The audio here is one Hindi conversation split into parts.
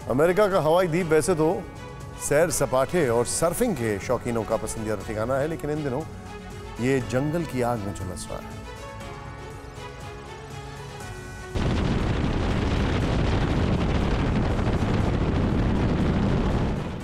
अमेरिका का हवाई द्वीप वैसे तो सैर सपाटे और सर्फिंग के शौकीनों का पसंदीदा ठिकाना है, लेकिन इन दिनों ये जंगल की आग में झुलस रहा है।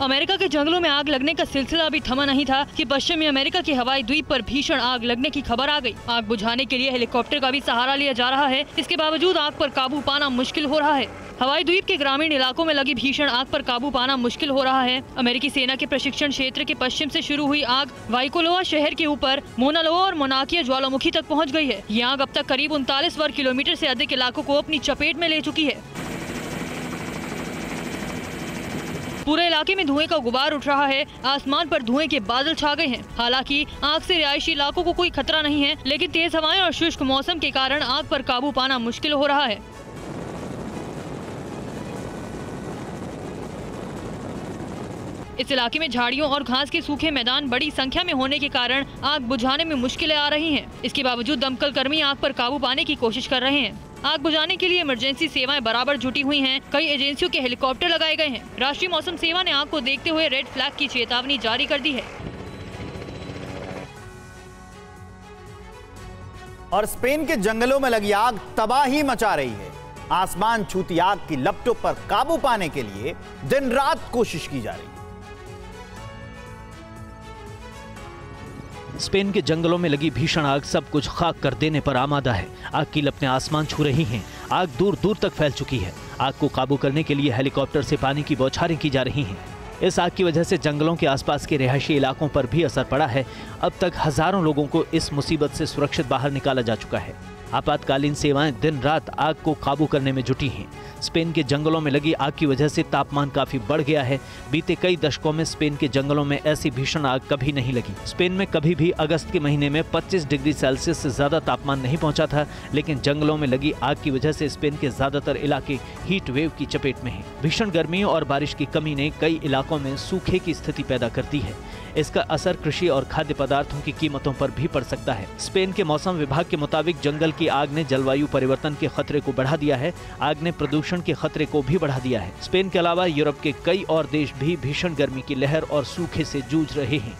अमेरिका के जंगलों में आग लगने का सिलसिला अभी थमा नहीं था कि पश्चिमी अमेरिका के हवाई द्वीप पर भीषण आग लगने की खबर आ गई। आग बुझाने के लिए हेलीकॉप्टर का भी सहारा लिया जा रहा है। इसके बावजूद आग पर काबू पाना मुश्किल हो रहा है। हवाई द्वीप के ग्रामीण इलाकों में लगी भीषण आग पर काबू पाना मुश्किल हो रहा है। अमेरिकी सेना के प्रशिक्षण क्षेत्र के पश्चिम से शुरू हुई आग वाइकोलोआ शहर के ऊपर मोनालोआ और मोनाकिया ज्वालामुखी तक पहुंच गई है। ये आग अब तक करीब 39 वर्ग किलोमीटर से अधिक इलाकों को अपनी चपेट में ले चुकी है। पूरे इलाके में धुएं का गुबार उठ रहा है। आसमान पर धुएं के बादल छा गए हैं। हालांकि आग से रिहायशी इलाकों को कोई खतरा नहीं है, लेकिन तेज हवाएं और शुष्क मौसम के कारण आग पर काबू पाना मुश्किल हो रहा है। इस इलाके में झाड़ियों और घास के सूखे मैदान बड़ी संख्या में होने के कारण आग बुझाने में मुश्किलें आ रही हैं। इसके बावजूद दमकल कर्मी आग पर काबू पाने की कोशिश कर रहे हैं। आग बुझाने के लिए इमरजेंसी सेवाएं बराबर जुटी हुई हैं। कई एजेंसियों के हेलीकॉप्टर लगाए गए हैं। राष्ट्रीय मौसम सेवा ने आग को देखते हुए रेड फ्लैग की चेतावनी जारी कर दी है। और स्पेन के जंगलों में लगी आग तबाही मचा रही है। आसमान छूती आग की लपटों पर काबू पाने के लिए दिन रात कोशिश की जा रही है। स्पेन के जंगलों में लगी भीषण आग सब कुछ खाक कर देने पर आमादा है। आग की लपटें आसमान छू रही हैं। आग दूर दूर तक फैल चुकी है। आग को काबू करने के लिए हेलीकॉप्टर से पानी की बौछारें की जा रही हैं। इस आग की वजह से जंगलों के आसपास के रिहायशी इलाकों पर भी असर पड़ा है। अब तक हजारों लोगों को इस मुसीबत से सुरक्षित बाहर निकाला जा चुका है। आपातकालीन सेवाएं दिन रात आग को काबू करने में जुटी हैं। स्पेन के जंगलों में लगी आग की वजह से तापमान काफी बढ़ गया है। बीते कई दशकों में स्पेन के जंगलों में ऐसी भीषण आग कभी नहीं लगी। स्पेन में कभी भी अगस्त के महीने में 25 डिग्री सेल्सियस से ज्यादा तापमान नहीं पहुंचा था, लेकिन जंगलों में लगी आग की वजह से स्पेन के ज्यादातर इलाके हीट वेव की चपेट में हैं। भीषण गर्मी और बारिश की कमी ने कई इलाकों में सूखे की स्थिति पैदा कर दी है। इसका असर कृषि और खाद्य पदार्थों की कीमतों पर भी पड़ सकता है। स्पेन के मौसम विभाग के मुताबिक जंगल की आग ने जलवायु परिवर्तन के खतरे को बढ़ा दिया है। आग ने प्रदूषण के खतरे को भी बढ़ा दिया है। स्पेन के अलावा यूरोप के कई और देश भी भीषण गर्मी की लहर और सूखे से जूझ रहे हैं।